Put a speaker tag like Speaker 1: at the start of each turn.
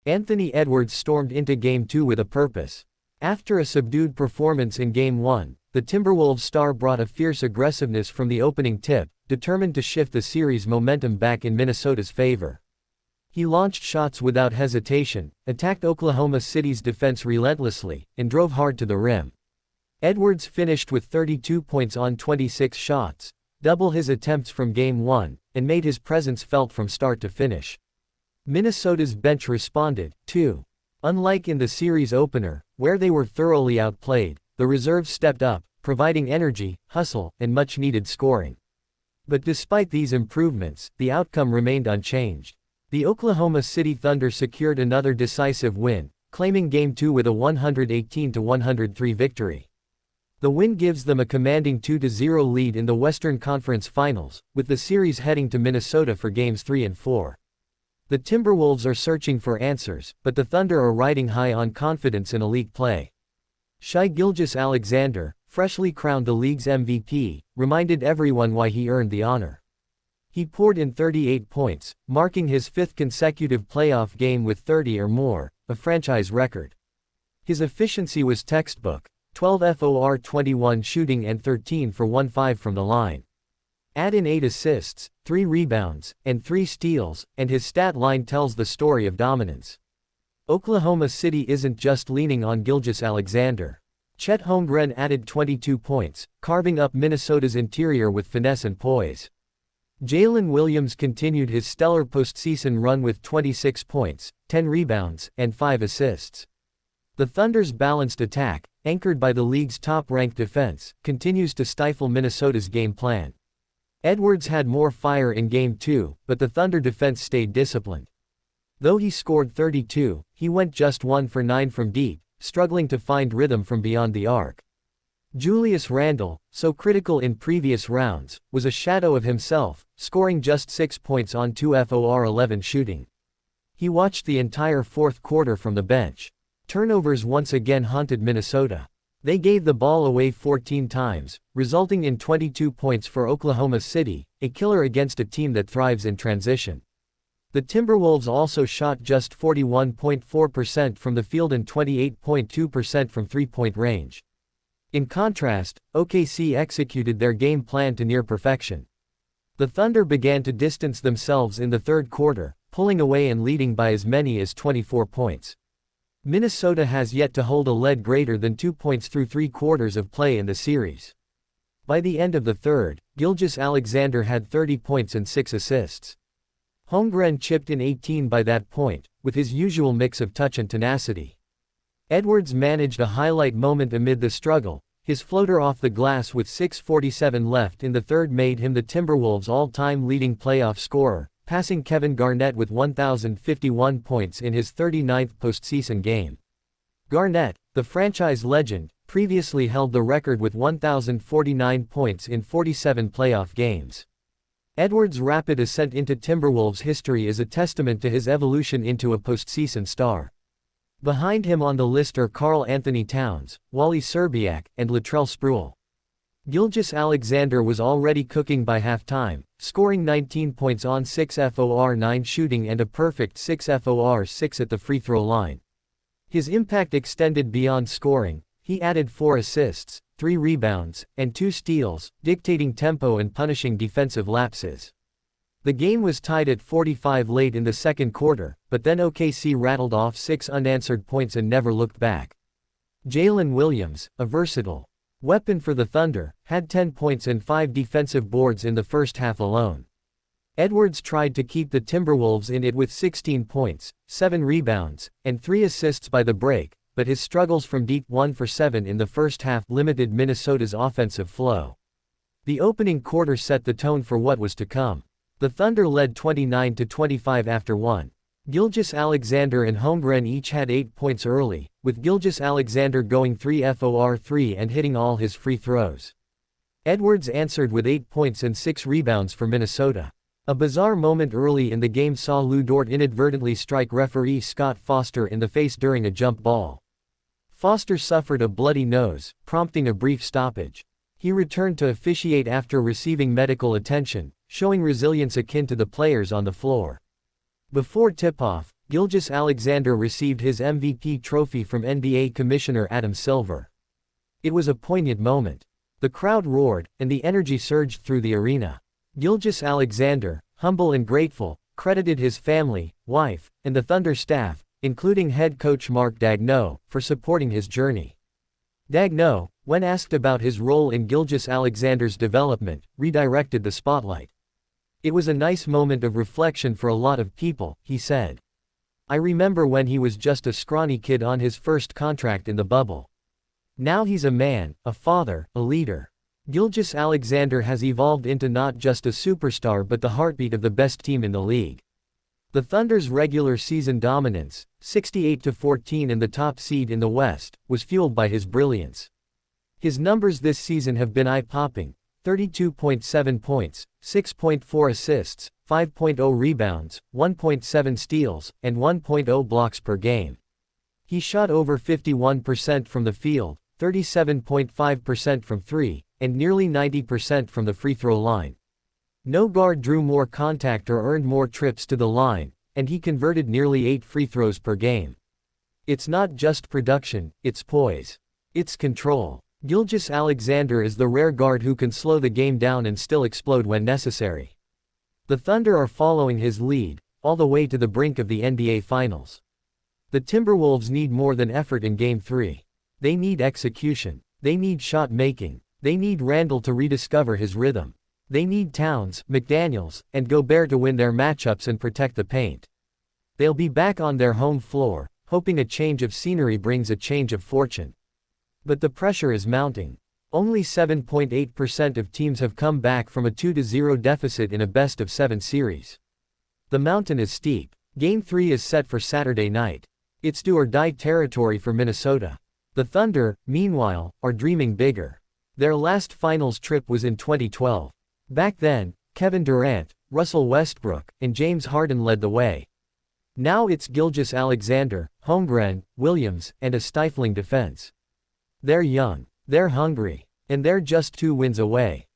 Speaker 1: Anthony Edwards stormed into Game 2 with a purpose. After a subdued performance in Game 1, the Timberwolves star brought a fierce aggressiveness from the opening tip, determined to shift the series' momentum back in Minnesota's favor. He launched shots without hesitation, attacked Oklahoma City's defense relentlessly, and drove hard to the rim. Edwards finished with 32 points on 26 shots, double his attempts from Game 1, and made his presence felt from start to finish. Minnesota's bench responded, too. Unlike in the series opener, where they were thoroughly outplayed, the reserves stepped up, providing energy, hustle, and much-needed scoring. But despite these improvements, the outcome remained unchanged. The Oklahoma City Thunder secured another decisive win, claiming Game 2 with a 118-103 victory. The win gives them a commanding 2-0 lead in the Western Conference Finals, with the series heading to Minnesota for Games 3 and 4. The Timberwolves are searching for answers, but the Thunder are riding high on confidence in elite play. Shai Gilgeous-Alexander, freshly crowned the league's MVP, reminded everyone why he earned the honor. He poured in 38 points, marking his fifth consecutive playoff game with 30 or more, a franchise record. His efficiency was textbook: 12 for 21 shooting and 13 for 15 from the line. Add in 8 assists, 3 rebounds, and 3 steals, and his stat line tells the story of dominance. Oklahoma City isn't just leaning on Gilgeous-Alexander. Chet Holmgren added 22 points, carving up Minnesota's interior with finesse and poise. Jalen Williams continued his stellar postseason run with 26 points, 10 rebounds, and 5 assists. The Thunder's balanced attack, anchored by the league's top-ranked defense, continues to stifle Minnesota's game plan. Edwards had more fire in Game 2, but the Thunder defense stayed disciplined. Though he scored 32, he went just 1 for 9 from deep, struggling to find rhythm from beyond the arc. Julius Randle, so critical in previous rounds, was a shadow of himself, scoring just 6 points on 2 for 11 shooting. He watched the entire fourth quarter from the bench. Turnovers once again haunted Minnesota. They gave the ball away 14 times, resulting in 22 points for Oklahoma City, a killer against a team that thrives in transition. The Timberwolves also shot just 41.4% from the field and 28.2% from three-point range. In contrast, OKC executed their game plan to near perfection. The Thunder began to distance themselves in the third quarter, pulling away and leading by as many as 24 points. Minnesota has yet to hold a lead greater than 2 points through 3 quarters of play in the series. By the end of the third, Gilgeous-Alexander had 30 points and 6 assists. Holmgren chipped in 18 by that point, with his usual mix of touch and tenacity. Edwards managed a highlight moment amid the struggle. His floater off the glass with 6:47 left in the third made him the Timberwolves' all-time leading playoff scorer, passing Kevin Garnett with 1,051 points in his 39th postseason game. Garnett, the franchise legend, previously held the record with 1,049 points in 47 playoff games. Edwards' rapid ascent into Timberwolves history is a testament to his evolution into a postseason star. Behind him on the list are Karl Anthony Towns, Wally Szczerbiak, and Latrell Sprewell. Gilgeous-Alexander was already cooking by halftime, scoring 19 points on 6 for 9 shooting and a perfect 6 for 6 at the free throw line. His impact extended beyond scoring. He added 4 assists, 3 rebounds, and 2 steals, dictating tempo and punishing defensive lapses. The game was tied at 45 late in the second quarter, but then OKC rattled off 6 unanswered points and never looked back. Jalen Williams, a versatile weapon for the Thunder, had 10 points and 5 defensive boards in the first half alone. Edwards tried to keep the Timberwolves in it with 16 points, 7 rebounds, and 3 assists by the break, but his struggles from deep 1 for 7 in the first half limited Minnesota's offensive flow. The opening quarter set the tone for what was to come. The Thunder led 29-25 after 1. Gilgeous-Alexander and Holmgren each had 8 points early, with Gilgeous-Alexander going 3 for 3 and hitting all his free throws. Edwards answered with 8 points and 6 rebounds for Minnesota. A bizarre moment early in the game saw Lou Dort inadvertently strike referee Scott Foster in the face during a jump ball. Foster suffered a bloody nose, prompting a brief stoppage. He returned to officiate after receiving medical attention, showing resilience akin to the players on the floor. Before tip-off, Gilgeous-Alexander received his MVP trophy from NBA Commissioner Adam Silver. It was a poignant moment. The crowd roared, and the energy surged through the arena. Gilgeous-Alexander, humble and grateful, credited his family, wife, and the Thunder staff, including head coach Mark Daigneault, for supporting his journey. Daigneault, when asked about his role in Gilgeous-Alexander's development, redirected the spotlight. "It was a nice moment of reflection for a lot of people," he said. "I remember when he was just a scrawny kid on his first contract in the bubble. Now he's a man, a father, a leader. Gilgeous-Alexander has evolved into not just a superstar but the heartbeat of the best team in the league." The Thunder's regular season dominance, 68-14 and the top seed in the West, was fueled by his brilliance. His numbers this season have been eye-popping: 32.7 points, 6.4 assists, 5.0 rebounds, 1.7 steals, and 1.0 blocks per game. He shot over 51% from the field, 37.5% from three, and nearly 90% from the free throw line. No guard drew more contact or earned more trips to the line, and he converted nearly 8 free throws per game. It's not just production, it's poise. It's control. Gilgeous-Alexander is the rare guard who can slow the game down and still explode when necessary. The Thunder are following his lead, all the way to the brink of the NBA Finals. The Timberwolves need more than effort in Game 3. They need execution. They need shot making. They need Randle to rediscover his rhythm. They need Towns, McDaniels, and Gobert to win their matchups and protect the paint. They'll be back on their home floor, hoping a change of scenery brings a change of fortune. But the pressure is mounting. Only 7.8% of teams have come back from a 2-0 deficit in a best-of-7 series. The mountain is steep. Game 3 is set for Saturday night. It's do-or-die territory for Minnesota. The Thunder, meanwhile, are dreaming bigger. Their last finals trip was in 2012. Back then, Kevin Durant, Russell Westbrook, and James Harden led the way. Now it's Gilgeous-Alexander, Holmgren, Williams, and a stifling defense. They're young, they're hungry, and they're just 2 wins away.